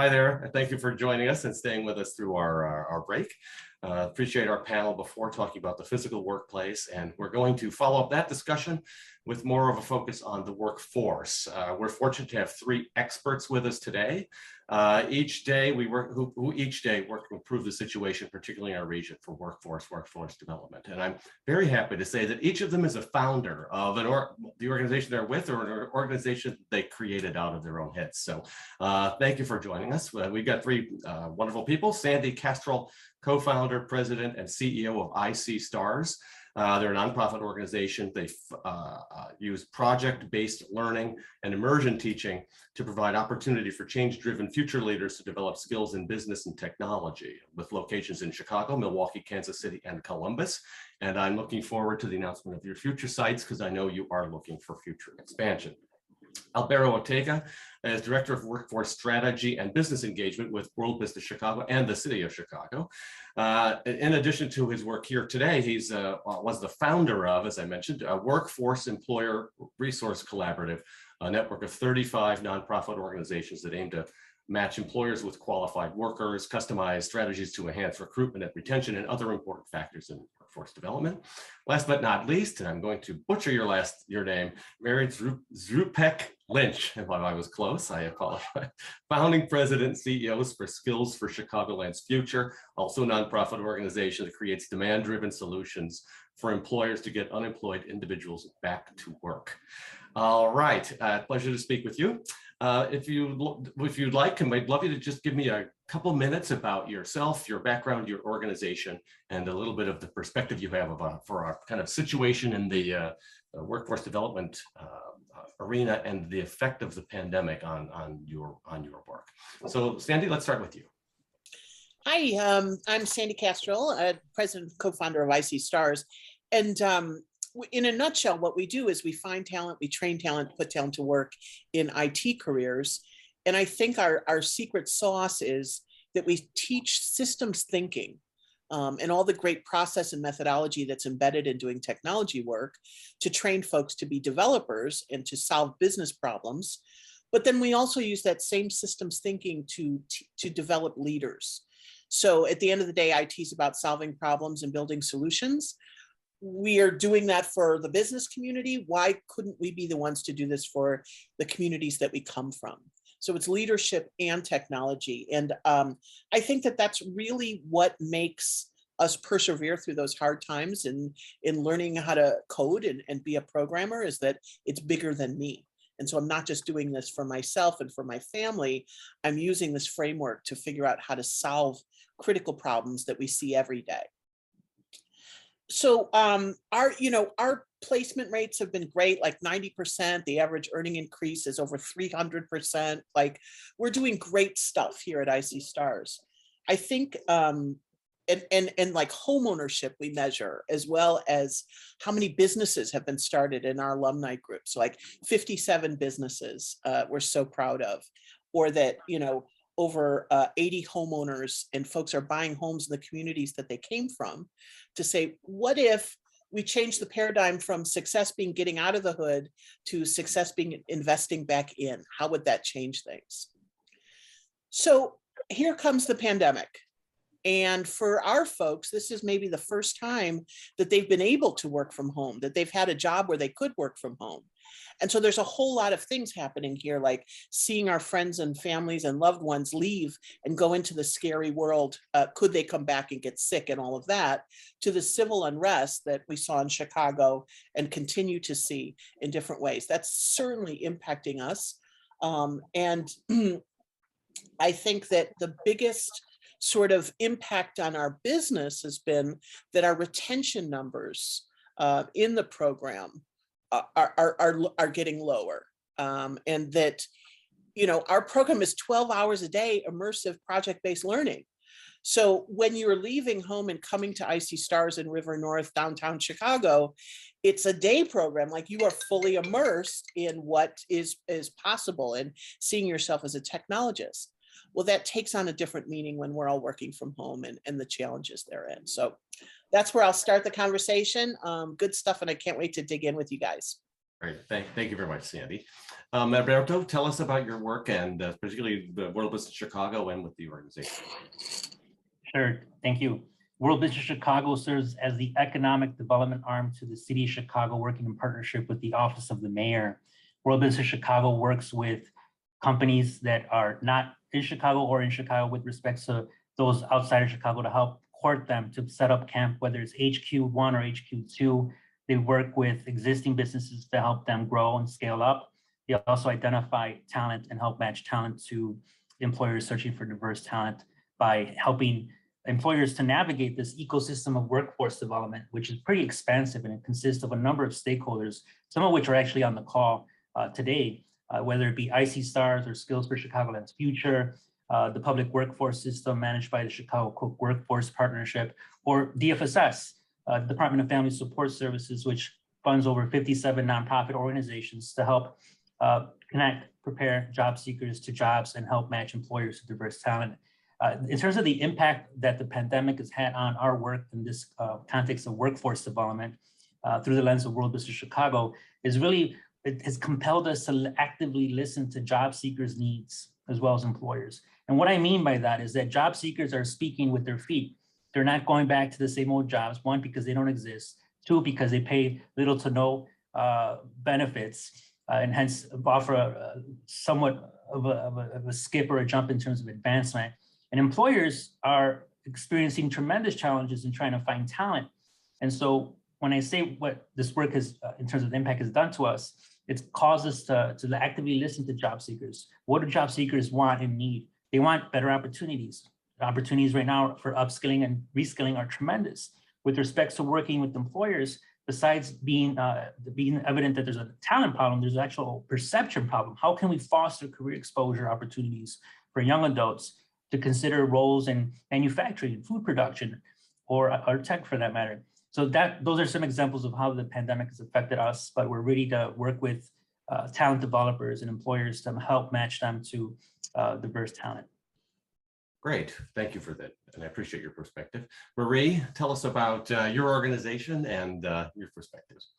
Hi there. Thank you for joining us and staying with us through our break. Appreciate our panel before talking about the physical workplace, and we're going to follow up that discussion with more of a focus on the workforce. We're fortunate to have three experts with us today. Each day we work, who each day work to improve the situation, particularly in our region for workforce development. And I'm very happy to say that each of them is a founder of the organization they're with, or an organization they created out of their own heads. So thank you for joining us. We've got three wonderful people. Sandee Kastrul, co-founder, president, and CEO of i.c.stars. They're a nonprofit organization. They use project-based learning and immersion teaching to provide opportunity for change-driven future leaders to develop skills in business and technology, with locations in Chicago, Milwaukee, Kansas City, and Columbus. And I'm looking forward to the announcement of your future sites, because I know you are looking for future expansion. Alberto Ortega is Director of Workforce Strategy and Business Engagement with World Business Chicago and the City of Chicago. In addition to his work here today, he's was the founder of, as I mentioned, a Workforce Employer Resource Collaborative, a network of 35 nonprofit organizations that aim to match employers with qualified workers, customize strategies to enhance recruitment and retention, and other important factors in workforce development. Last but not least, and I'm going to butcher your name, Mary Trzupek Lynch. If I was close, I apologize. Founding president and CEOs for Skills for Chicagoland's Future, also a nonprofit organization that creates demand-driven solutions for employers to get unemployed individuals back to work. All right, pleasure to speak with you. If you'd like, I'd love you to just give me a couple minutes about yourself, your background, your organization, and a little bit of the perspective you have for our kind of situation in the workforce development arena and the effect of the pandemic on your work. So, Sandee, let's start with you. Hi, I'm Sandee Kastrul, president and co-founder of i.c.stars, and in a nutshell, what we do is we find talent, we train talent, put talent to work in IT careers. And I think our secret sauce is that we teach systems thinking and all the great process and methodology that's embedded in doing technology work to train folks to be developers and to solve business problems. But then we also use that same systems thinking to develop leaders. So at the end of the day, IT is about solving problems and building solutions. We are doing that for the business community. Why couldn't we be the ones to do this for the communities that we come from? So it's leadership and technology. And I think that that's really what makes us persevere through those hard times in learning how to code and be a programmer, is that it's bigger than me. And so I'm not just doing this for myself and for my family. I'm using this framework to figure out how to solve critical problems that we see every day. So our placement rates have been great, like 90%. The average earning increase is over 300%. Like, we're doing great stuff here at i.c.stars. I think and like home ownership we measure, as well as how many businesses have been started in our alumni group. So like 57 businesses we're so proud of, or that, over 80 homeowners and folks are buying homes in the communities that they came from, to say, what if we change the paradigm from success being getting out of the hood to success being investing back in? How would that change things? So here comes the pandemic. And for our folks, this is maybe the first time that they've been able to work from home, that they've had a job where they could work from home. And so there's a whole lot of things happening here, like seeing our friends and families and loved ones leave and go into the scary world. Could they come back and get sick and all of that, to the civil unrest that we saw in Chicago and continue to see in different ways. That's certainly impacting us. And I think that the biggest sort of impact on our business has been that our retention numbers in the program are getting lower, and that our program is 12 hours a day, immersive project-based learning. So when you're leaving home and coming to i.c.stars in River North, downtown Chicago, it's a day program. Like, you are fully immersed in what is possible and seeing yourself as a technologist. Well, that takes on a different meaning when we're all working from home and the challenges therein. So that's where I'll start the conversation. Good stuff, and I can't wait to dig in with you guys. Great. Thank you very much, Sandee. Alberto, tell us about your work and particularly the World Business Chicago and with the organization. Sure, thank you. World Business Chicago serves as the economic development arm to the City of Chicago, working in partnership with the Office of the Mayor. World Business Chicago works with companies that are not in Chicago or in Chicago with respect to those outside of Chicago to help court them to set up camp, whether it's HQ1 or HQ2. They work with existing businesses to help them grow and scale up. They also identify talent and help match talent to employers searching for diverse talent by helping employers to navigate this ecosystem of workforce development, which is pretty expansive, and it consists of a number of stakeholders, some of which are actually on the call today, whether it be i.c.stars or Skills for Chicagoland's Future, the public workforce system managed by the Chicago Cook Workforce Partnership, or DFSS, Department of Family Support Services, which funds over 57 nonprofit organizations to help connect, prepare job seekers to jobs and help match employers to diverse talent. In terms of the impact that the pandemic has had on our work in this context of workforce development through the lens of World Business Chicago, it has compelled us to actively listen to job seekers' needs as well as employers. And what I mean by that is that job seekers are speaking with their feet. They're not going back to the same old jobs, one, because they don't exist, two, because they pay little to no benefits, and hence offer somewhat of a skip or a jump in terms of advancement. And employers are experiencing tremendous challenges in trying to find talent. And so when I say what this work has, in terms of the impact has done to us, it's caused us to actively listen to job seekers. What do job seekers want and need? They want better opportunities. Opportunities right now for upskilling and reskilling are tremendous. With respect to working with employers, besides being evident that there's a talent problem, there's an actual perception problem. How can we foster career exposure opportunities for young adults to consider roles in manufacturing, food production, or tech for that matter? So those are some examples of how the pandemic has affected us, but we're ready to work with talent developers and employers to help match them to diverse talent. Great, thank you for that, and I appreciate your perspective. Marie, tell us about your organization and your perspectives.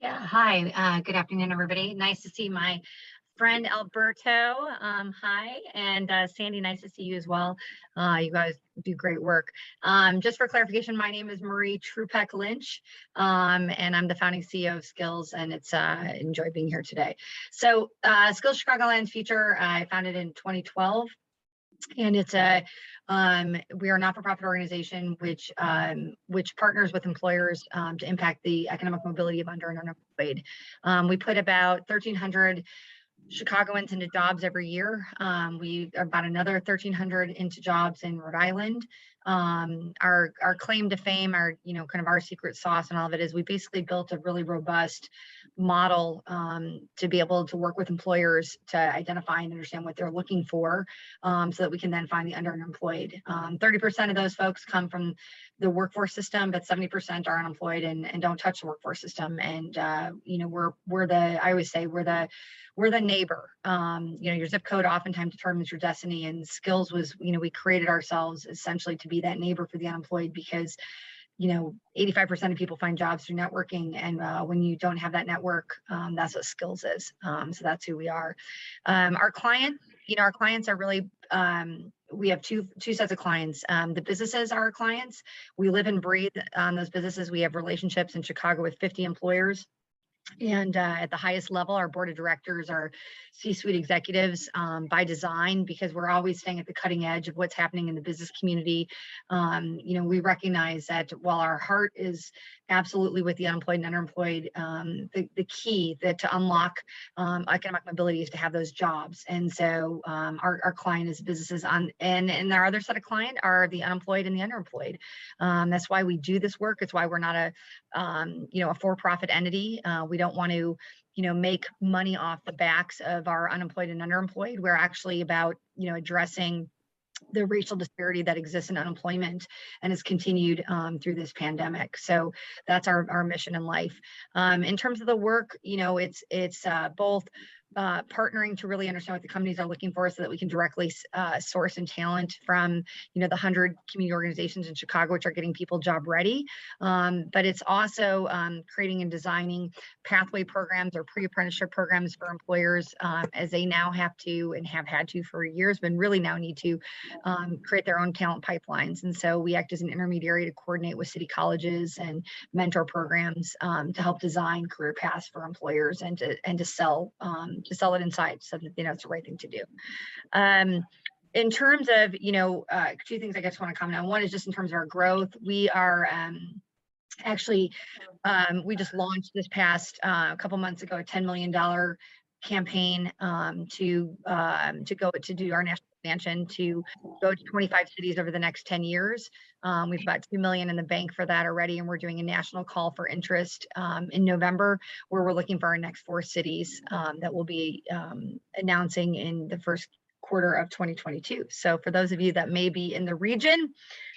Yeah, hi, good afternoon, everybody. Nice to see my friend Alberto. Hi, and Sandee, nice to see you as well. You guys do great work. Just for clarification, my name is Marie Trzupek Lynch, and I'm the founding CEO of Skills, and it's enjoy being here today. So Skills Chicagoland's Future, I founded in 2012. And it's we are a not-for-profit organization which partners with employers to impact the economic mobility of under and unemployed. We put about 1,300 Chicagoans into jobs every year. We are about another 1,300 into jobs in Rhode Island. Our claim to fame, our kind of our secret sauce and all of it is we basically built a really robust model to be able to work with employers to identify and understand what they're looking for, so that we can then find the underemployed. 30% of those folks come from the workforce system, but 70% are unemployed and don't touch the workforce system. And we're the, I always say we're the neighbor. Your zip code oftentimes determines your destiny, and Skills was, we created ourselves essentially to be that neighbor for the unemployed, because 85% of people find jobs through networking, and when you don't have that network, that's what Skills is. So that's who we are. Our clients are really, we have two sets of clients. The businesses are our clients. We live and breathe on those businesses. We have relationships in Chicago with 50 employers. And at the highest level, our board of directors are C-suite executives by design, because we're always staying at the cutting edge of what's happening in the business community. We recognize that while our heart is absolutely with the unemployed and underemployed, the key to unlock economic mobility is to have those jobs. And so our client is businesses and our other set of client are the unemployed and the underemployed. That's why we do this work. It's why we're not a for-profit entity. We don't want to make money off the backs of our unemployed and underemployed. We're actually about addressing the racial disparity that exists in unemployment and has continued through this pandemic. So that's our mission in life. In terms of the work, it's both partnering to really understand what the companies are looking for so that we can directly source and talent from, the 100 community organizations in Chicago, which are getting people job ready. But it's also creating and designing pathway programs or pre-apprenticeship programs for employers as they now have to and have had to for years, but really now need to create their own talent pipelines. And so we act as an intermediary to coordinate with city colleges and mentor programs to help design career paths for employers and to sell it inside so that they know it's the right thing to do. In terms of, two things I guess I want to comment on. One is just in terms of our growth. We are actually, we just launched this past couple months ago a $10 million campaign to do our national expansion, to go to 25 cities over the next 10 years. We've got $2 million in the bank for that already, and we're doing a national call for interest in November, where we're looking for our next 4 cities that we'll be announcing in the first quarter of 2022. So for those of you that may be in the region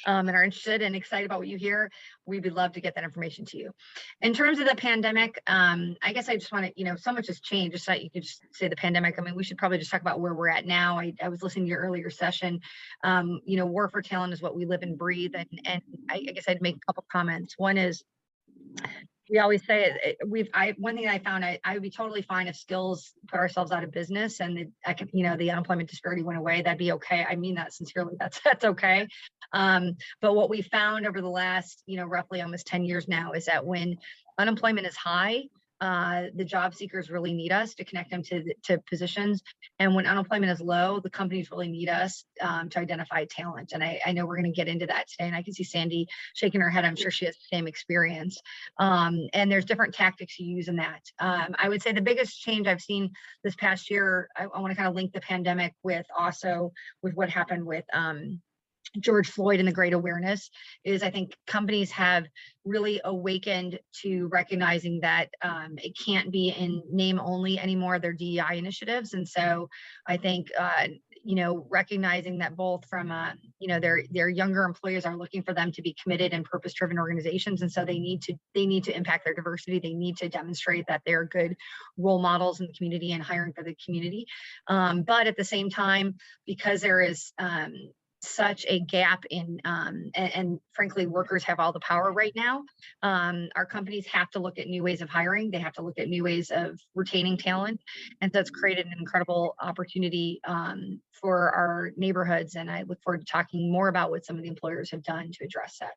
and are interested and excited about what you hear, we would love to get that information to you. In terms of the pandemic, I guess I just want to, so much has changed. Just like you could just say the pandemic. I mean, we should probably just talk about where we're at now. I was listening to your earlier session. War for talent is what we live and breathe. And I guess I'd make a couple comments. One is, we always say one thing I found, I would be totally fine if skills put ourselves out of business and the unemployment disparity went away. That'd be okay. I mean that sincerely. That's okay. But what we found over the last, roughly almost 10 years now is that when unemployment is high, the job seekers really need us to connect them to positions. And when unemployment is low, the companies really need us to identify talent. And I know we're going to get into that today. And I can see Sandee shaking her head. I'm sure she has the same experience. And there's different tactics you use in that. I would say the biggest change I've seen this past year, I want to kind of link the pandemic with what happened with George Floyd and the great awareness, is I think companies have really awakened to recognizing that it can't be in name only anymore, their DEI initiatives. And so I think recognizing that both from their younger employers are looking for them to be committed and purpose-driven organizations, and so they need to impact their diversity. They need to demonstrate that they're good role models in the community and hiring for the community. But at the same time, because there is such a gap in and frankly workers have all the power right now, our companies have to look at new ways of hiring. They have to look at new ways of retaining talent, and so it's created an incredible opportunity for our neighborhoods, and I look forward to talking more about what some of the employers have done to address that.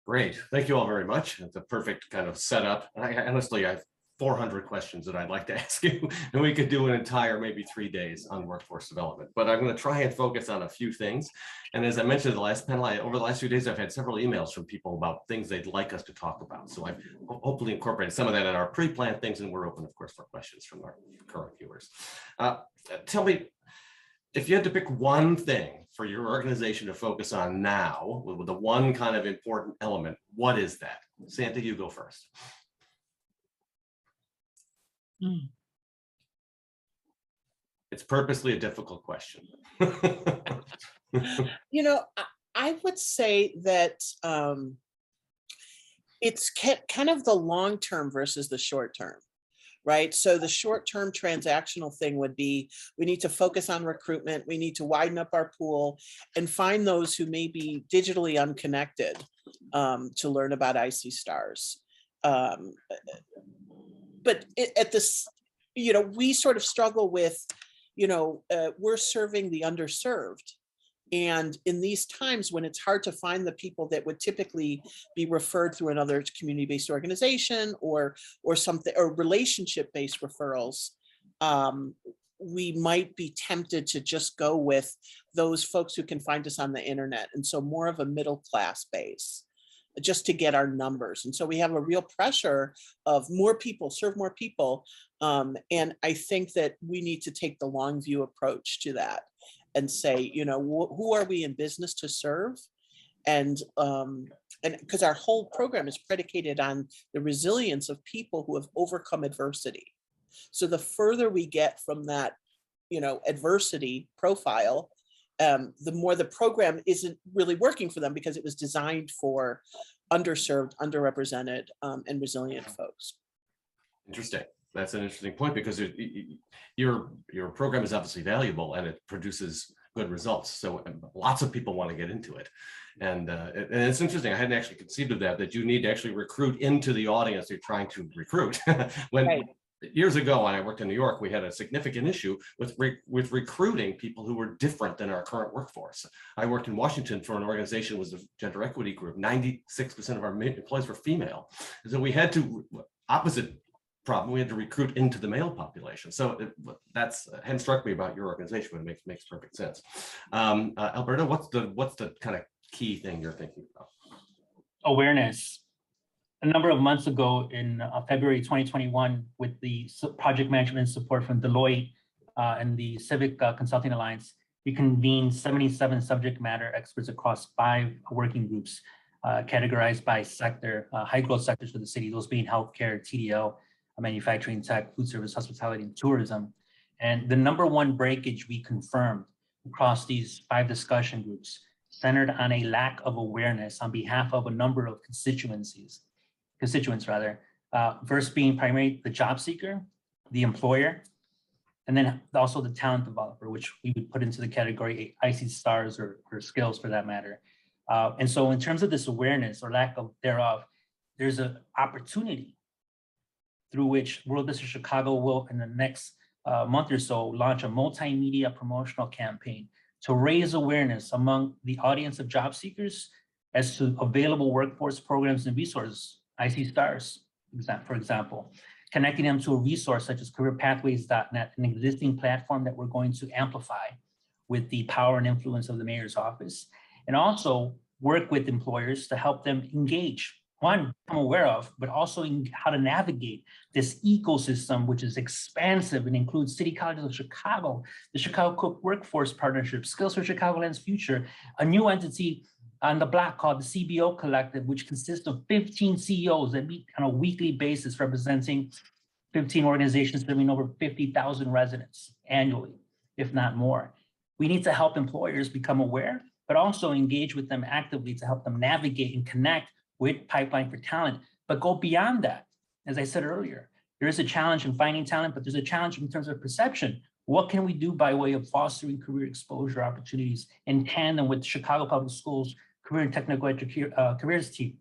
Great, thank you all very much. It's a perfect kind of setup. Honestly, I've 400 questions that I'd like to ask you, and we could do an entire maybe 3 days on workforce development, but I'm going to try and focus on a few things. And as I mentioned in the last panel, over the last few days, I've had several emails from people about things they'd like us to talk about. So I've hopefully incorporated some of that in our pre-planned things, and we're open, of course, for questions from our current viewers. Tell me, if you had to pick one thing for your organization to focus on now, with the one kind of important element, what is that? Sandee, you go first. It's purposely a difficult question. I would say that it's kind of the long term versus the short term, right? So the short term transactional thing would be, we need to focus on recruitment. We need to widen up our pool and find those who may be digitally unconnected to learn about i.c.stars. But at this, we sort of struggle with, we're serving the underserved. And in these times when it's hard to find the people that would typically be referred through another community-based organization or something, or relationship-based referrals, we might be tempted to just go with those folks who can find us on the internet. And so more of a middle class base, just to get our numbers. And so we have a real pressure of more people, serve more people. And I think that we need to take the long view approach to that and say, who are we in business to serve? And because our whole program is predicated on the resilience of people who have overcome adversity. So the further we get from that, adversity profile, the more the program isn't really working for them, because it was designed for underserved, underrepresented, and resilient folks. Interesting. that's an interesting point, because your program is obviously valuable and it produces good results. So lots of people want to get into it. And it's interesting. I hadn't actually conceived of that you need to actually recruit into the audience you're trying to recruit. When Right. Years ago, when I worked in New York, we had a significant issue with recruiting people who were different than our current workforce. I worked in Washington for an organization that was a gender equity group. 96% of our employees were female. And so we had to, opposite problem, we had to recruit into the male population. So that's hadn't struck me about your organization, but it makes perfect sense. Alberto, what's the kind of key thing you're thinking about? Awareness. A number of months ago in February 2021, with the project management support from Deloitte and the Civic Consulting Alliance, we convened 77 subject matter experts across 5 working groups categorized by sector, high growth sectors for the city, those being healthcare, TDL, manufacturing, tech, food service, hospitality, and tourism. And the number one breakage we confirmed across these 5 discussion groups centered on a lack of awareness on behalf of a number of constituents, first being primarily the job seeker, the employer, and then also the talent developer, which we would put into the category i.c.stars or skills for that matter. And so in terms of this awareness or lack of thereof, there's an opportunity through which World Business Chicago will, in the next month or so, launch a multimedia promotional campaign to raise awareness among the audience of job seekers as to available workforce programs and resources, i.c.stars, for example, connecting them to a resource such as careerpathways.net, an existing platform that we're going to amplify with the power and influence of the mayor's office, and also work with employers to help them engage, one, become aware of, but also in how to navigate this ecosystem, which is expansive and includes City Colleges of Chicago, the Chicago Cook Workforce Partnership, Skills for Chicagoland's Future, a new entity on the block called the CBO Collective, which consists of 15 CEOs that meet on a weekly basis, representing 15 organizations serving over 50,000 residents annually, if not more. We need to help employers become aware, but also engage with them actively to help them navigate and connect with Pipeline for Talent, but go beyond that. As I said earlier, there is a challenge in finding talent, but there's a challenge in terms of perception. What can we do by way of fostering career exposure opportunities in tandem with Chicago Public Schools Career and Technical Careers team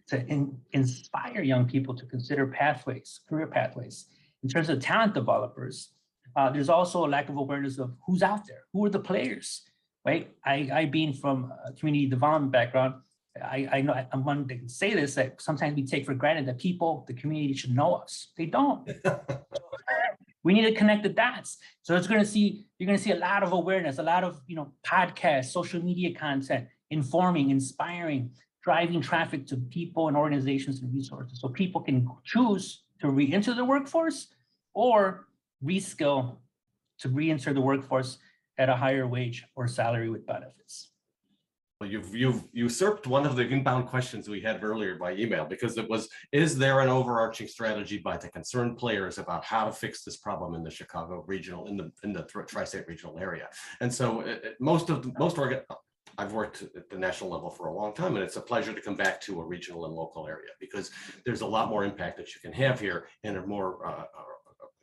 to inspire young people to consider career pathways? In terms of talent developers, there's also a lack of awareness of who's out there, who are the players, right? I being from a community development background, I know I'm one that can say this, that sometimes we take for granted that people, the community should know us. They don't. We need to connect the dots. So you're going to see a lot of awareness, a lot of podcasts, social media content, informing, inspiring, driving traffic to people and organizations and resources, so people can choose to re-enter the workforce or reskill to re-enter the workforce at a higher wage or salary with benefits. Well, you've usurped one of the inbound questions we had earlier by email, because it was, is there an overarching strategy by the concerned players about how to fix this problem in the Chicago regional, in the tri-state regional area? And so I've worked at the national level for a long time, and it's a pleasure to come back to a regional and local area, because there's a lot more impact that you can have here in a more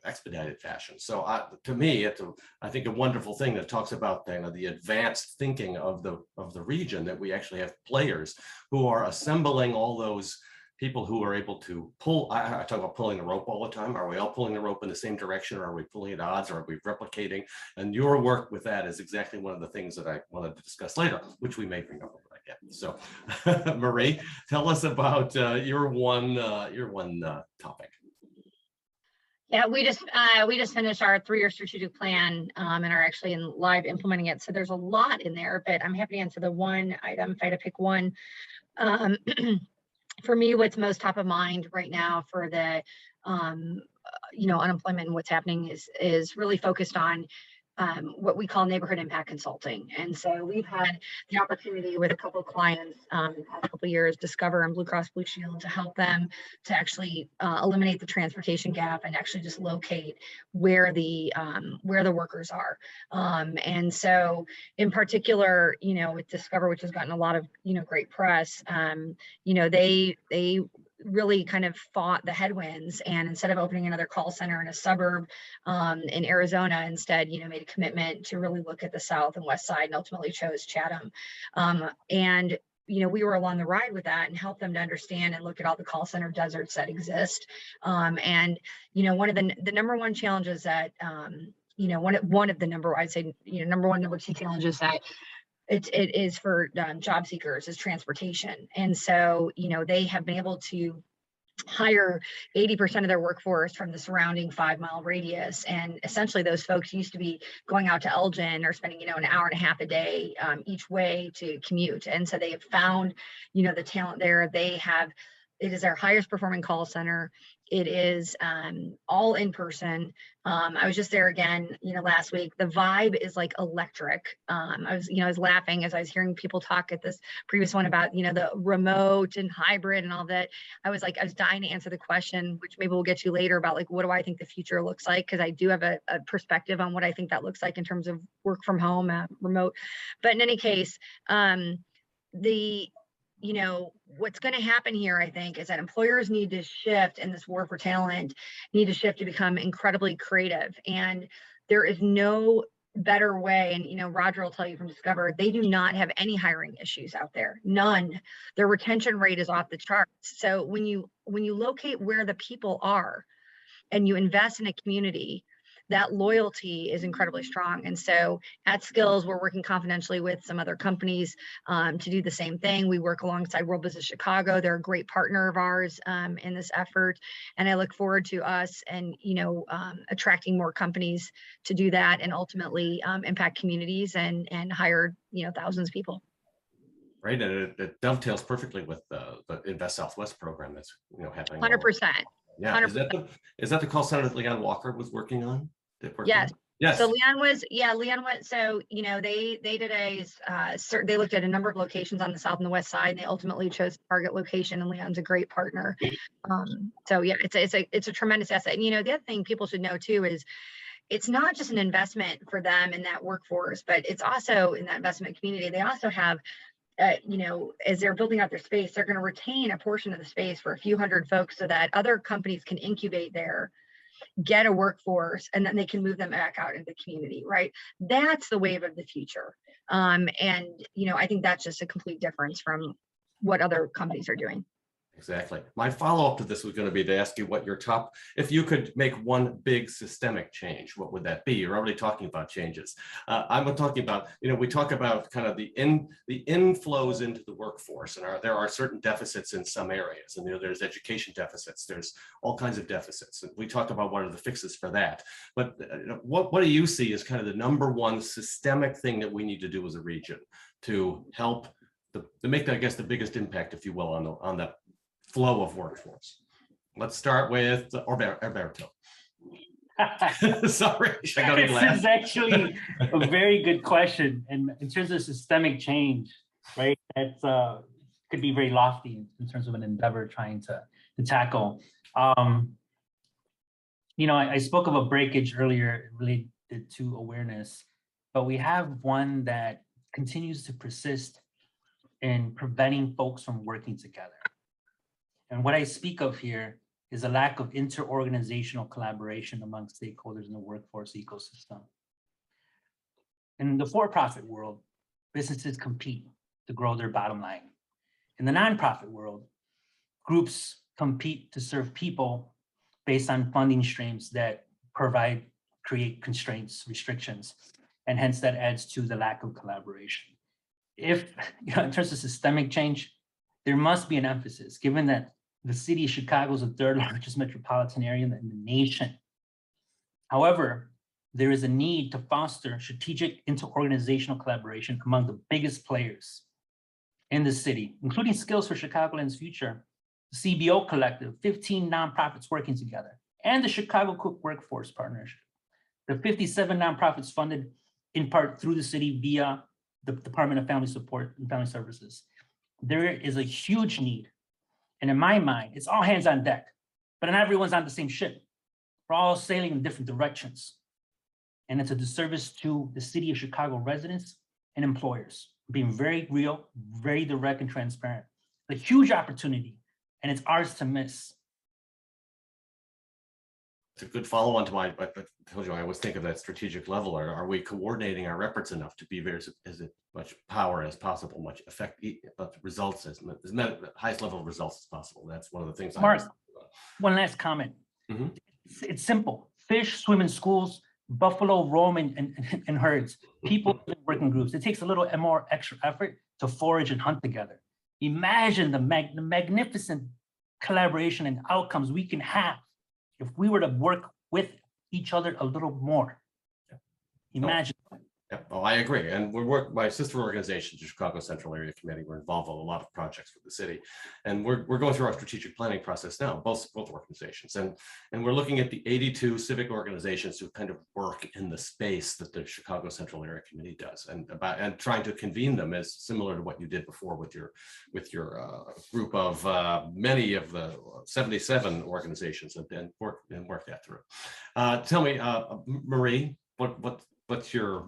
expedited fashion. So to me, it's I think a wonderful thing that talks about the advanced thinking of the region, that we actually have players who are assembling all those people who are able to pull. I talk about pulling the rope all the time. Are we all pulling the rope in the same direction, or are we pulling at odds, or are we replicating? And your work with that is exactly one of the things that I wanted to discuss later, which we may bring up again. So Marie, tell us about your one topic. Yeah, we just finished our 3-year strategic plan and are actually in live implementing it. So there's a lot in there, but I'm happy to answer the one item if I had to pick one. For me, what's most top of mind right now for the unemployment and what's happening is really focused on what we call neighborhood impact consulting. And so we've had the opportunity with a couple of clients in the past couple of years, Discover and Blue Cross Blue Shield, to help them to actually eliminate the transportation gap and actually just locate where the workers are. And so in particular, with Discover, which has gotten a lot of great press, they really kind of fought the headwinds, and instead of opening another call center in a suburb in Arizona, instead, made a commitment to really look at the South and West Side, and ultimately chose Chatham. And we were along the ride with that and helped them to understand and look at all the call center deserts that exist. And one of the number one challenges that one of the number, I'd say, number one, number two challenges that it is for job seekers is transportation. And so, they have been able to hire 80% of their workforce from the surrounding 5-mile radius. And essentially those folks used to be going out to Elgin or spending, an hour and a half a day each way to commute. And so they have found, the talent there. It is our highest performing call center. It is all in person. I was just there again, last week. The vibe is like electric. I was laughing as I was hearing people talk at this previous one about, the remote and hybrid and all that. I was dying to answer the question, which maybe we'll get to later, about like, what do I think the future looks like? Because I do have a perspective on what I think that looks like in terms of work from home, remote. But in any case, what's going to happen here, I think, is that employers need to shift, in this war for talent, need to shift to become incredibly creative. And there is no better way. And, Roger will tell you from Discover, they do not have any hiring issues out there. None. Their retention rate is off the charts. So when you locate where the people are and you invest in a community, that loyalty is incredibly strong. And so at Skills, we're working confidentially with some other companies to do the same thing. We work alongside World Business Chicago. They're a great partner of ours in this effort. And I look forward to us and, attracting more companies to do that and ultimately impact communities and hire, thousands of people. Right, and it dovetails perfectly with the Invest Southwest program that's happening. 100%. Yeah, 100%. Is that the call center that Leon Walker was working on? Yes. Yes. So Leon went, so, they did they looked at a number of locations on the South and the West Side, and they ultimately chose the target location, and Leon's a great partner. So yeah, it's a tremendous asset. And, the other thing people should know too is it's not just an investment for them in that workforce, but it's also in that investment community. They also have, as they're building out their space, they're going to retain a portion of the space for a few hundred folks so that other companies can incubate there, get a workforce, and then they can move them back out into the community, right? That's the wave of the future. And, I think that's just a complete difference from what other companies are doing. Exactly. My follow-up to this was going to be to ask you what your top, if you could make one big systemic change, what would that be? You're already talking about changes. I'm talking about, we talk about kind of the inflows into the workforce, and there are certain deficits in some areas, and there's education deficits, there's all kinds of deficits, and we talk about what are the fixes for that. But what do you see as kind of the number one systemic thing that we need to do as a region to help to make, I guess, the biggest impact, if you will, on the flow of workforce? Let's start with Alberto. Sorry, this is actually a very good question. And in terms of systemic change, right, that's could be very lofty in terms of an endeavor trying to tackle. I spoke of a breakage earlier related to awareness, but we have one that continues to persist in preventing folks from working together. And what I speak of here is a lack of inter-organizational collaboration among stakeholders in the workforce ecosystem. In the for-profit world, businesses compete to grow their bottom line. In the nonprofit world, groups compete to serve people based on funding streams that create constraints, restrictions, and hence that adds to the lack of collaboration. If, in terms of systemic change, there must be an emphasis, given that the city of Chicago is the third largest metropolitan area in the nation. However, there is a need to foster strategic interorganizational collaboration among the biggest players in the city, including Skills for Chicagoland's Future, the CBO Collective, 15 nonprofits working together, and the Chicago Cook Workforce Partnership. The 57 nonprofits funded in part through the city via the Department of Family Support and Family Services. There is a huge need. And in my mind, it's all hands on deck, but not everyone's on the same ship. We're all sailing in different directions. And it's a disservice to the city of Chicago residents and employers, being very real, very direct and transparent. A huge opportunity and it's ours to miss. It's a good follow-on to I told you I always think of that strategic level. Are we coordinating our efforts enough to be very as much power as possible, much effect results as the highest level of results as possible? That's one of the things. Mark, one last comment. It's simple. Fish swim in schools. Buffalo roam in herds. People live in working groups. It takes a little more extra effort to forage and hunt together. Imagine the magnificent collaboration and outcomes we can have if we were to work with each other a little more. Imagine. Oh, I agree. And my sister organization, the Chicago Central Area Committee, we're involved in a lot of projects with the city. And we're going through our strategic planning process now, both organizations. And we're looking at the 82 civic organizations who kind of work in the space that the Chicago Central Area Committee does, and trying to convene them as similar to what you did before with your group of many of the 77 organizations, and work that through. Tell me, Marie, what's your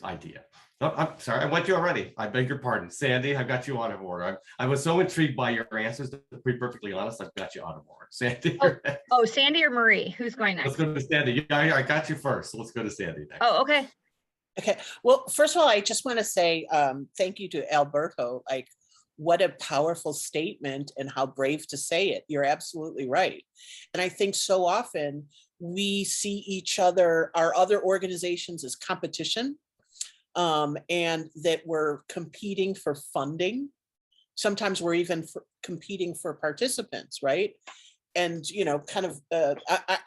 idea? Oh, I'm sorry, I went you already. I beg your pardon. Sandee, I got you out of order. I was so intrigued by your answers, to be perfectly honest, I've got you out of order. Sandee. Oh, Sandee or Marie? Who's going next? Let's go to Sandee. Yeah, I got you first. So let's go to Sandee next. Oh, okay. Okay. Well, first of all, I just want to say thank you to Alberto. Like, what a powerful statement and how brave to say it. You're absolutely right. And I think so often we see each other, our other organizations, as competition, and that we're competing for funding. Sometimes we're even competing for participants, right? And, you know, kind of,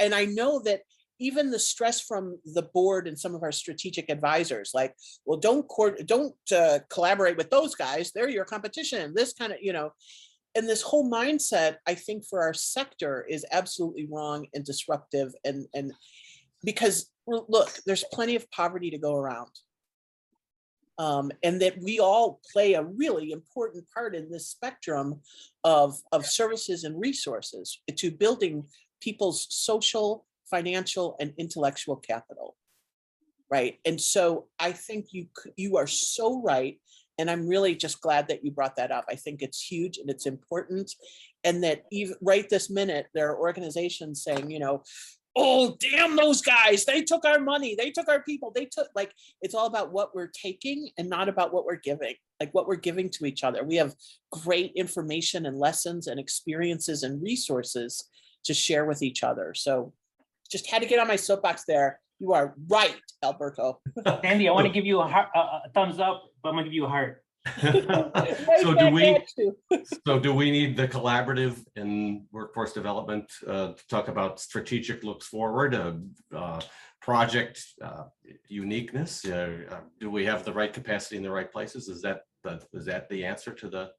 and I know that even the stress from the board and some of our strategic advisors, like, well, don't collaborate with those guys. They're your competition. This kind of, you know, and this whole mindset, I think, for our sector is absolutely wrong and disruptive. And because look, there's plenty of poverty to go around. And that we all play a really important part in this spectrum of services and resources to building people's social, financial, and intellectual capital, right? And so I think you are so right. And I'm really just glad that you brought that up. I think it's huge and it's important. And that even right this minute, there are organizations saying, you know, oh, damn those guys, they took our money, they took our people, they took, like, it's all about what we're taking and not about what we're giving, like what we're giving to each other. We have great information and lessons and experiences and resources to share with each other. So just had to get on my soapbox there. You are right, Alberto. Sandee, I want to give you a thumbs up, but I'm going to give you a heart. So do we need the collaborative in workforce development to talk about strategic looks forward, project uniqueness? Do we have the right capacity in the right places? Is that the answer to the?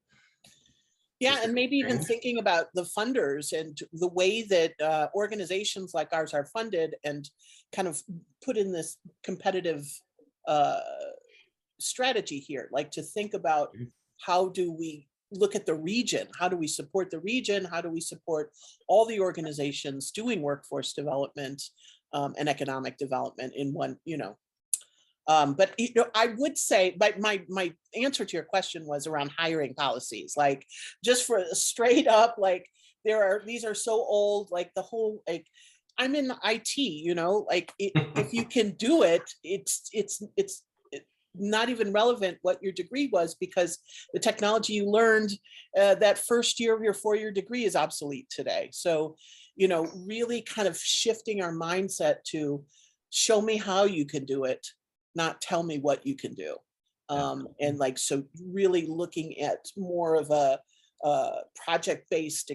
Yeah, and maybe even thinking about the funders and the way that organizations like ours are funded, and kind of put in this competitive strategy here, like to think about how do we look at the region? How do we support the region? How do we support all the organizations doing workforce development and economic development in one, you know? But you know, I would say, but my answer to your question was around hiring policies, like just for straight up, like these are so old, like the whole, like I'm in IT, you know, like if you can do it, it's not even relevant what your degree was, because the technology you learned that first year of your 4-year degree is obsolete today. So, you know, really kind of shifting our mindset to show me how you can do it, not tell me what you can do. And like, so really looking at more of a project-based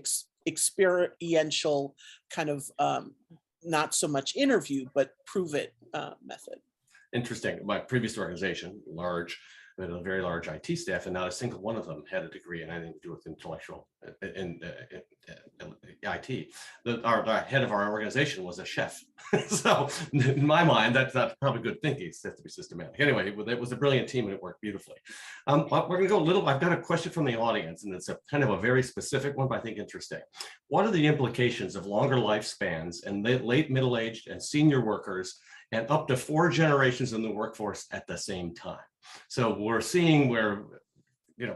experiential kind of not so much interview, but prove it method. Interesting. My previous organization, large, we had a very large IT staff, and not a single one of them had a degree in anything to do with intellectual in IT. The head of our organization was a chef. So in my mind, that's probably good thinking. It has to be systematic. Anyway, it was a brilliant team and it worked beautifully. We're going to go a little, I've got a question from the audience, and it's a kind of a very specific one, but I think interesting. What are the implications of longer lifespans and late middle-aged and senior workers and up to 4 generations in the workforce at the same time? So we're seeing where,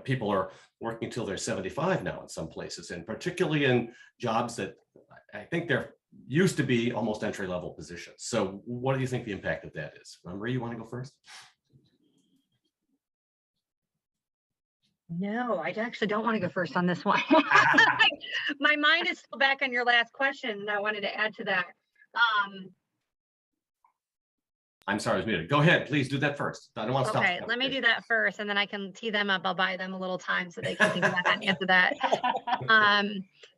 people are working till they're 75 now in some places, and particularly in jobs that I think they're used to be almost entry-level positions. So what do you think the impact of that is? Marie, you want to go first? No, I actually don't want to go first on this one. My mind is still back on your last question, and I wanted to add to that. I'm sorry, I was muted. Go ahead, please do that first. I don't want to stop. Okay, let me do that first, and then I can tee them up. I'll buy them a little time so they can think about that and answer that.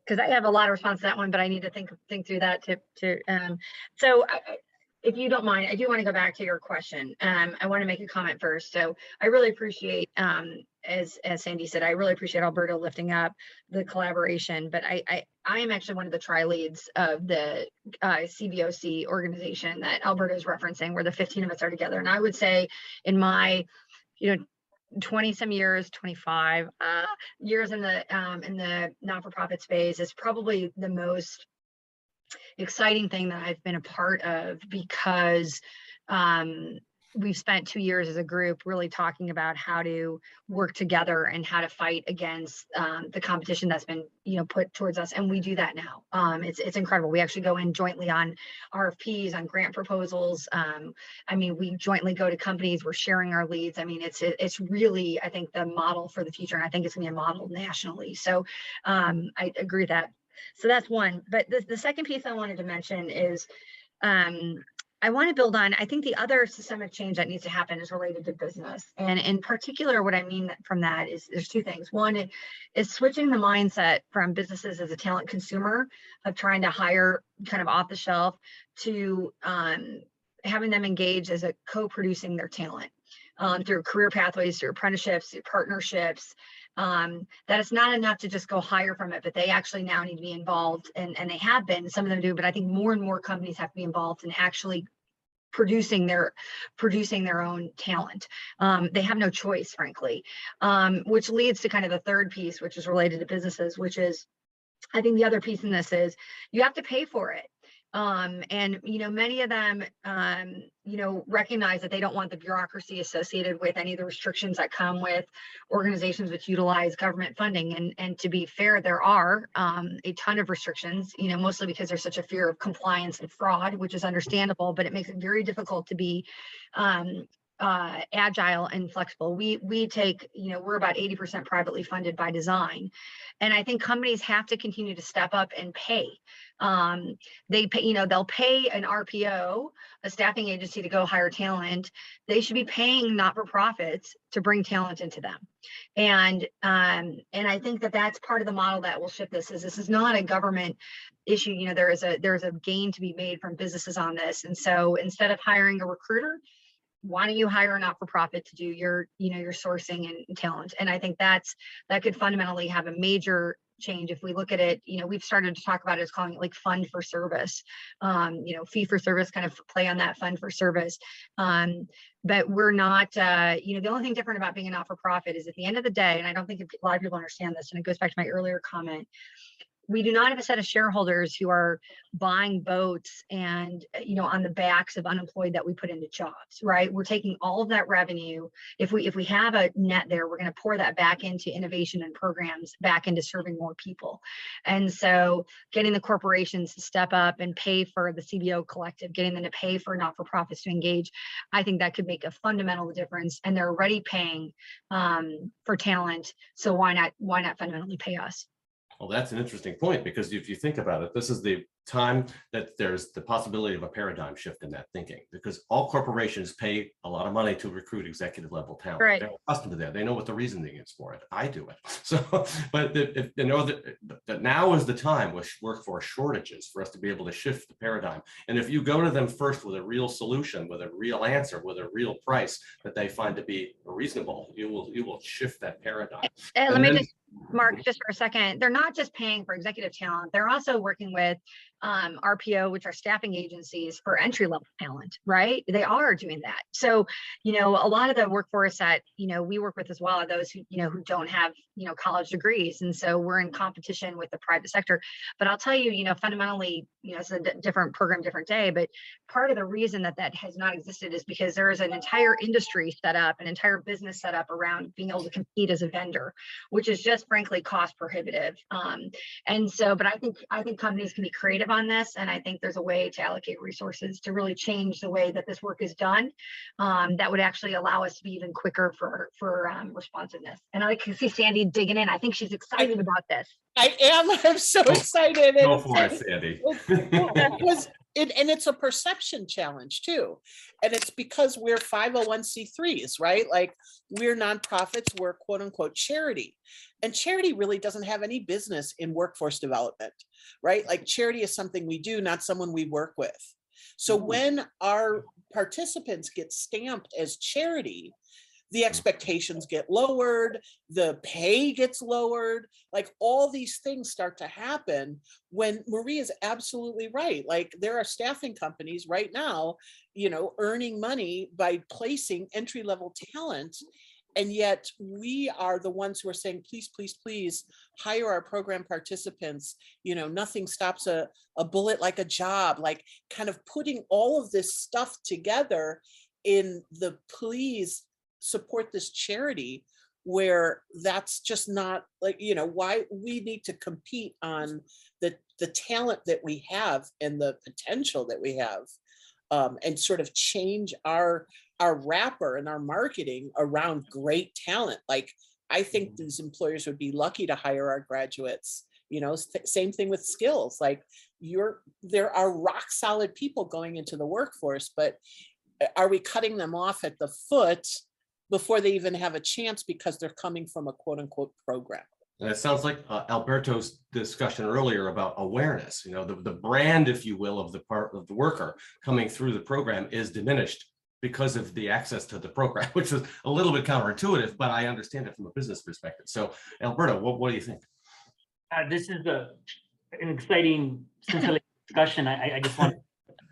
Because I have a lot of response to that one, but I need to think through that so if you don't mind, I do want to go back to your question. I want to make a comment first. So I really appreciate, as Sandee said, I really appreciate Alberto lifting up the collaboration, but I am actually one of the tri-leads of the CBOC organization that Alberto is referencing, where the 15 of us are together. And I would say in my, 20 some years, 25 years in the not-for-profit space is probably the most exciting thing that I've been a part of, because we've spent 2 years as a group really talking about how to work together and how to fight against the competition that's been put towards us, and we do that now. It's incredible. We actually go in jointly on RFPs, on grant proposals. We jointly go to companies. We're sharing our leads. It's really, I think, the model for the future, and I think it's going to be a model nationally. So I agree with that. So that's one. But the second piece I wanted to mention is I want to build on, I think the other systemic change that needs to happen is related to business. And in particular, what I mean from that is there's two things. One is switching the mindset from businesses as a talent consumer of trying to hire kind of off the shelf to having them engage as a co-producing their talent through career pathways, through apprenticeships, through partnerships. That it's not enough to just go hire from it, but they actually now need to be involved, and they have been, some of them do, but I think more and more companies have to be involved in actually producing their own talent. They have no choice, frankly, which leads to kind of the third piece, which is related to businesses, which is, I think the other piece in this is you have to pay for it. And many of them recognize that they don't want the bureaucracy associated with any of the restrictions that come with organizations which utilize government funding. And to be fair, there are a ton of restrictions, mostly because there's such a fear of compliance and fraud, which is understandable, but it makes it very difficult to be agile and flexible. We take, we're about 80% privately funded by design. And I think companies have to continue to step up and pay. They pay, they'll pay an RPO, a staffing agency, to go hire talent. They should be paying not-for-profits to bring talent into them. And I think that that's part of the model that will shift this. This is not a government issue. There is a gain to be made from businesses on this. And so instead of hiring a recruiter, why don't you hire a not-for-profit to do your sourcing and talent? And I think that could fundamentally have a major change. If we look at it, we've started to talk about it as calling it like fund for service, fee for service, kind of play on that fund for service. But we're not, the only thing different about being a not-for-profit is at the end of the day, and I don't think a lot of people understand this, and it goes back to my earlier comment, we do not have a set of shareholders who are buying boats and, on the backs of unemployed that we put into jobs, right? We're taking all of that revenue. If we have a net there, we're going to pour that back into innovation and programs, back into serving more people. And so getting the corporations to step up and pay for the CBO collective, getting them to pay for not-for-profits to engage, I think that could make a fundamental difference. And they're already paying for talent. So why not fundamentally pay us? Well, that's an interesting point, because if you think about it, this is the time that there's the possibility of a paradigm shift in that thinking, because all corporations pay a lot of money to recruit executive level talent. Right. They're accustomed to that. They know what the reasoning is for it. I do it. So, but if they know that now is the time with workforce shortages for us to be able to shift the paradigm. And if you go to them first with a real solution, with a real answer, with a real price that they find to be reasonable, you will shift that paradigm. Let me just, Mark, just for a second, they're not just paying for executive talent. They're also working with RPO, which are staffing agencies for entry-level talent, right? They are doing that. So, you know, a lot of the workforce that, you know, we work with as well are those who, you know, who don't have, you know, college degrees. And so we're in competition with the private sector. But I'll tell you, you know, fundamentally, you know, it's a different program, different day. But part of the reason that that has not existed is because there is an entire industry set up, an entire business set up around being able to compete as a vendor, which is just frankly cost prohibitive. And so, but I think companies can be creative on this, and I think there's a way to allocate resources to really change the way that this work is done. That would actually allow us to be even quicker for responsiveness. And I can see Sandee digging in. I think she's excited about this. I am. I'm so excited. Go for it, Sandee. And it's a perception challenge too. And it's because we're 501c3s, right? Like we're nonprofits, we're quote unquote charity. And charity really doesn't have any business in workforce development, right? Like charity is something we do, not someone we work with. So when our participants get stamped as charity, the expectations get lowered, the pay gets lowered, like all these things start to happen when Marie is absolutely right. Like there are staffing companies right now, you know, earning money by placing entry-level talent. And yet we are the ones who are saying, please, please, please hire our program participants. You know, nothing stops a bullet like a job, like kind of putting all of this stuff together in the please support this charity, where that's just not like, you know, why we need to compete on the talent that we have and the potential that we have, and sort of change our wrapper and our marketing around great talent. Like I think these employers would be lucky to hire our graduates. You know, same thing with skills. Like there are rock solid people going into the workforce, but are we cutting them off at the foot before they even have a chance because they're coming from a quote unquote program? And it sounds like Alberto's discussion earlier about awareness, you know, the brand, if you will, of the part of the worker coming through the program is diminished because of the access to the program, which is a little bit counterintuitive, but I understand it from a business perspective. So Alberto, what do you think? This is an exciting discussion. I just want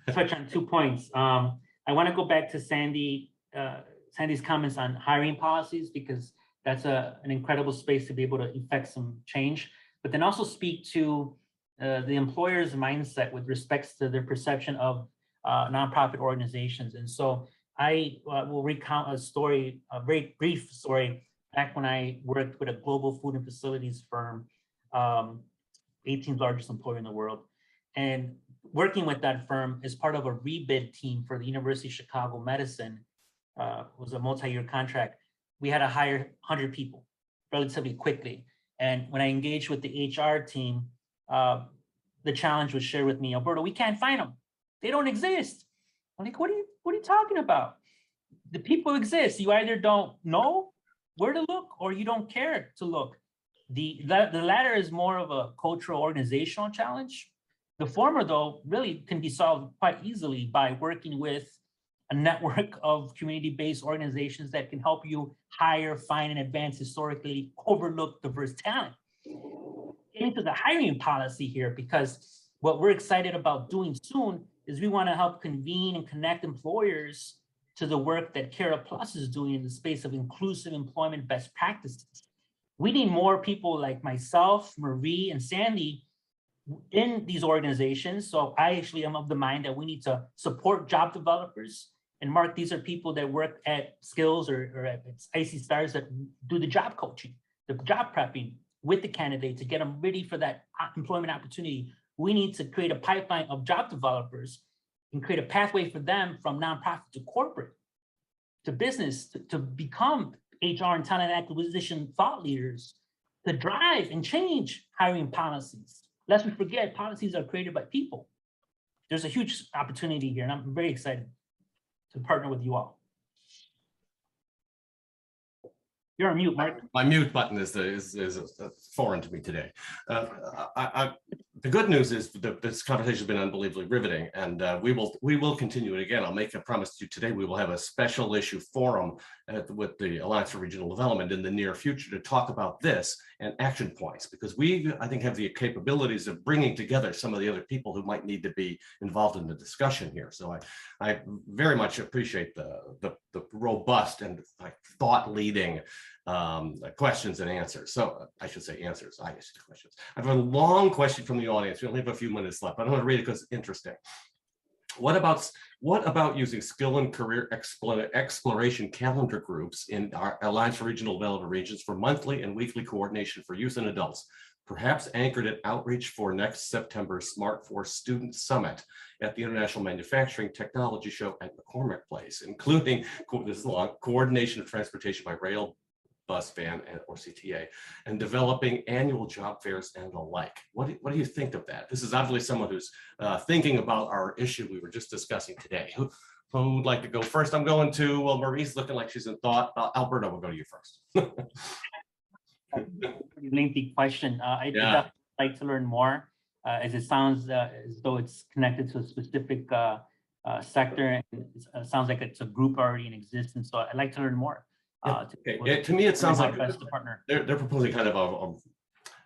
to touch on 2 points. I want to go back to Sandee's comments on hiring policies, because that's an incredible space to be able to effect some change, but then also speak to the employer's mindset with respects to their perception of nonprofit organizations. And so I will recount a story, a very brief story, back when I worked with a global food and facilities firm, 18th largest employer in the world. And working with that firm as part of a rebid team for the University of Chicago Medicine, was a multi-year contract. We had to hire 100 people relatively quickly. And when I engaged with the HR team, the challenge was shared with me, Alberto, we can't find them. They don't exist. I'm like, what are you talking about? The people exist. You either don't know where to look or you don't care to look. The latter is more of a cultural organizational challenge. The former, though, really can be solved quite easily by working with a network of community-based organizations that can help you hire, find, and advance historically overlooked diverse talent. Getting to the hiring policy here, because what we're excited about doing soon is we want to help convene and connect employers to the work that Cara Plus is doing in the space of inclusive employment best practices. We need more people like myself, Marie, and Sandee in these organizations. So I actually am of the mind that we need to support job developers. And Mark, these are people that work at Skills or at i.c.stars that do the job coaching, the job prepping with the candidate to get them ready for that employment opportunity. We need to create a pipeline of job developers and create a pathway for them from nonprofit to corporate, to business, to become HR and talent acquisition thought leaders, to drive and change hiring policies. Lest we forget, policies are created by people. There's a huge opportunity here, and I'm very excited to partner with you all. You're on mute, Mark. My mute button is foreign to me today. the good news is that this conversation has been unbelievably riveting, and we will continue it again. I'll make a promise to you today. We will have a special issue forum with the Alliance for Regional Development in the near future to talk about this and action points, because we, I think, have the capabilities of bringing together some of the other people who might need to be involved in the discussion here. So I very much appreciate the robust and thought-leading questions and answers. So I should say answers. I guess questions. I have a long question from the audience. We only have a few minutes left, but I want to read it because it's interesting. What about using skill and career exploration calendar groups in our Alliance for Regional Development regions for monthly and weekly coordination for youth and adults, perhaps anchored at outreach for next September's Smart Force Student Summit at the International Manufacturing Technology Show at McCormick Place, including coordination of transportation by rail, bus, van, or CTA, and developing annual job fairs and the like. What do you think of that? This is obviously someone who's thinking about our issue we were just discussing today. Who would like to go first? I'm going to, well, Marie's looking like she's in thought. Alberto, we'll go to you first. Lengthy question. I'd definitely like to learn more, as it sounds as though it's connected to a specific sector. And it sounds like it's a group already in existence. So I'd like to learn more. To me, it sounds like they're proposing kind of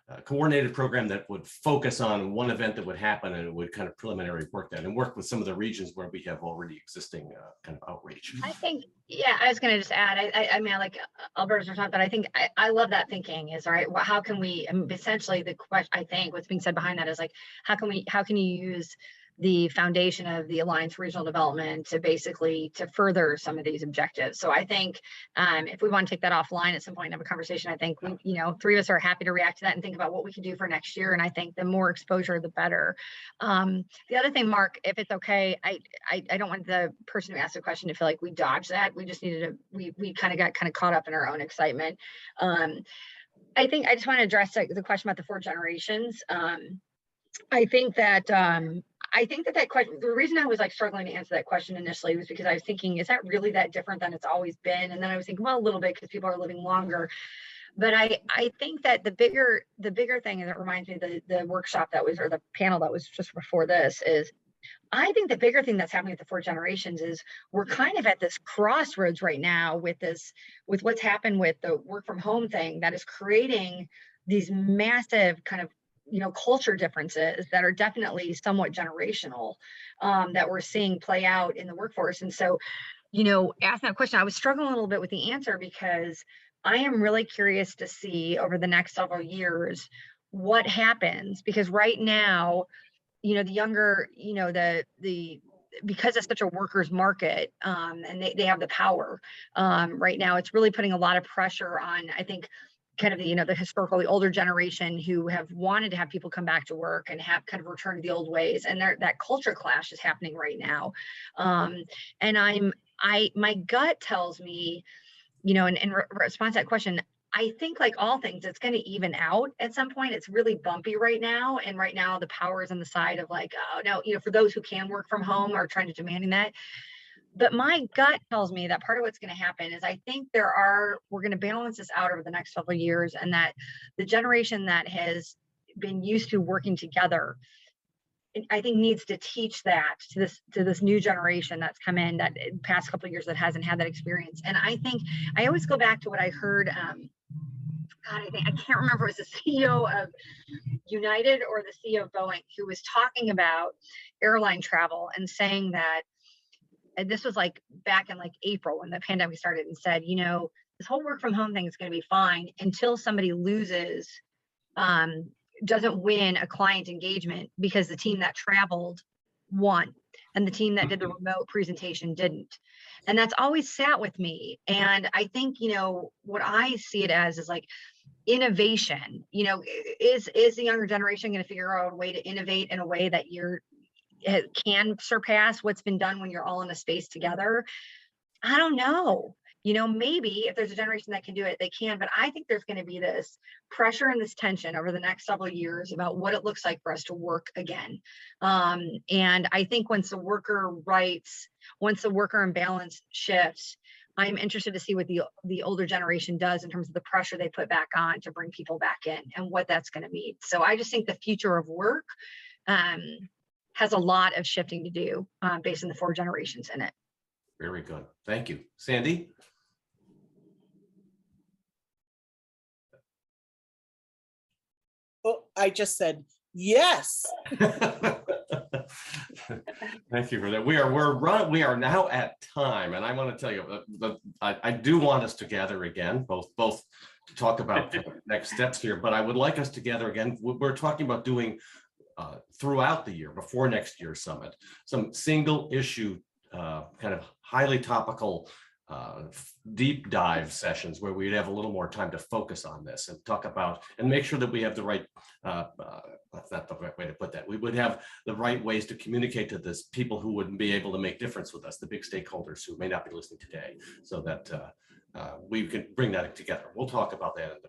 a coordinated program that would focus on one event that would happen, and it would kind of preliminary work that and work with some of the regions where we have already existing kind of outreach. I think, yeah, I was going to just add, I mean, like Alberto's talking, but I think I love that thinking is, all right, well, how can we, essentially the question, I think what's being said behind that is like, how can you use the foundation of the Alliance for Regional Development to basically to further some of these objectives. So I think if we want to take that offline at some point and have a conversation, I think we, three of us are happy to react to that and think about what we can do for next year. And I think the more exposure, the better. The other thing, Mark, if it's okay, I don't want the person who asked the question to feel like we dodged that. We just needed to, we kind of got caught up in our own excitement. I think I just want to address the question about the 4 generations. I think that question, the reason I was like struggling to answer that question initially was because I was thinking, is that really that different than it's always been? And then I was thinking, well, a little bit because people are living longer. But I think that the bigger thing, and it reminds me of the workshop that was, or the panel that was just before this, is I think the bigger thing that's happening with the 4 generations is we're kind of at this crossroads right now with what's happened with the work from home thing that is creating these massive kind of culture differences that are definitely somewhat generational that we're seeing play out in the workforce. And so, asking that question, I was struggling a little bit with the answer because I am really curious to see over the next several years what happens, because right now, the younger, because it's such a workers market and they have the power right now, it's really putting a lot of pressure on, I think, kind of the historically older generation who have wanted to have people come back to work and have kind of return to the old ways, and that culture clash is happening right now. And my gut tells me, in response to that question, I think like all things, it's going to even out at some point. It's really bumpy right now, and right now the power is on the side of like, oh no, for those who can work from home are trying to demanding that. But my gut tells me that part of what's going to happen is I think we're going to balance this out over the next several years, and that the generation that has been used to working together, I think, needs to teach that to this new generation that's come in that in the past couple of years that hasn't had that experience. And I think I always go back to what I heard. I can't remember if it was the CEO of United or the CEO of Boeing who was talking about airline travel and saying that. And this was like back in like April when the pandemic started, and said, this whole work from home thing is going to be fine until somebody loses, doesn't win a client engagement because the team that traveled won and the team that did the remote presentation didn't. And that's always sat with me. And I think, what I see it as is like innovation, is the younger generation going to figure out a way to innovate in a way that can surpass what's been done when you're all in a space together? I don't know. Maybe if there's a generation that can do it, they can, but I think there's going to be this pressure and this tension over the next several years about what it looks like for us to work again. And I think once the worker imbalance shifts, I'm interested to see what the older generation does in terms of the pressure they put back on to bring people back in and what that's going to mean. So I just think the future of work has a lot of shifting to do based on the 4 generations in it. Very good. Thank you. Sandee? Oh, I just said, yes. Thank you for that. We are now at time, and I want to tell you, I do want us to gather again, both to talk about next steps here, but I would like us to gather again. We're talking about doing throughout the year, before next year's summit, some single issue, kind of highly topical, deep dive sessions where we'd have a little more time to focus on this and talk about and make sure that we have the right, that's not the right way to put that. We would have the right ways to communicate to this people who wouldn't be able to make difference with us, the big stakeholders who may not be listening today, so that we can bring that together. We'll talk about that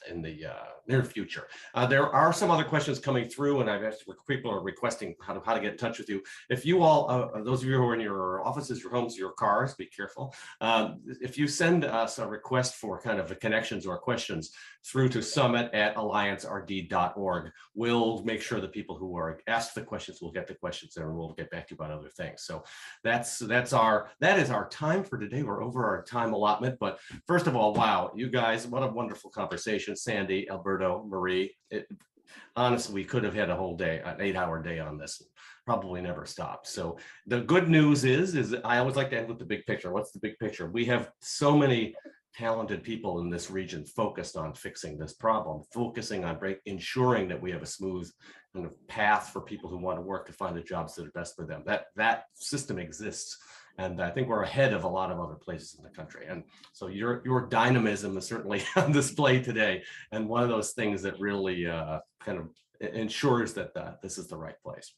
in the near future. There are some other questions coming through, and I've asked, people are requesting how to get in touch with you. If you all, those of you who are in your offices, your homes, your cars, be careful. If you send us a request for kind of the connections or questions through to summit@alliancerd.org, we'll make sure the people who are asked the questions will get the questions there, and we'll get back to you about other things. So that is our time for today. We're over our time allotment, but first of all, wow, you guys, what a wonderful conversation. Sandee, Alberto, Marie, honestly, we could have had a whole day, an 8-hour day on this, probably never stopped. So the good news is I always like to end with the big picture. What's the big picture? We have so many talented people in this region focused on fixing this problem, focusing on ensuring that we have a smooth kind of path for people who want to work to find the jobs that are best for them. That system exists. And I think we're ahead of a lot of other places in the country. And so your dynamism is certainly on display today. And one of those things that really kind of ensures that this is the right place.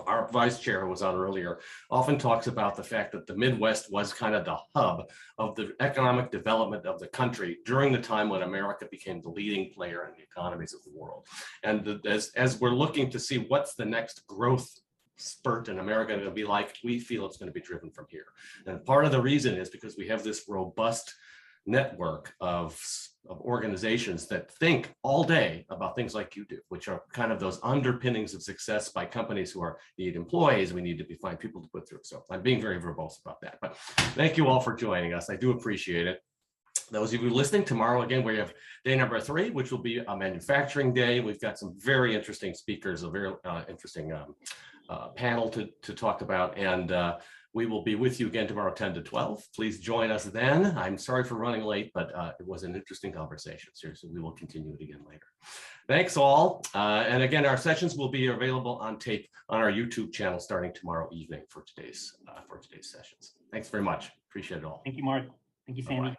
Our vice chair, who was on earlier, often talks about the fact that the Midwest was kind of the hub of the economic development of the country during the time when America became the leading player in the economies of the world. And as we're looking to see what's the next growth spurt in America going to be like, we feel it's going to be driven from here. And part of the reason is because we have this robust network of organizations that think all day about things like you do, which are kind of those underpinnings of success by companies who need employees. We need to find people to put through. So I'm being very verbose about that, but thank you all for joining us. I do appreciate it. Those of you listening, tomorrow again, we have day number 3, which will be a manufacturing day. We've got some very interesting speakers, a very interesting panel to talk about, and we will be with you again tomorrow 10 to 12. Please join us then. I'm sorry for running late, but it was an interesting conversation. Seriously, we will continue it again later. Thanks all. And again, our sessions will be available on tape on our YouTube channel starting tomorrow evening for today's sessions. Thanks very much. Appreciate it all. Thank you, Mark. Thank you, Sandy. Bye-bye.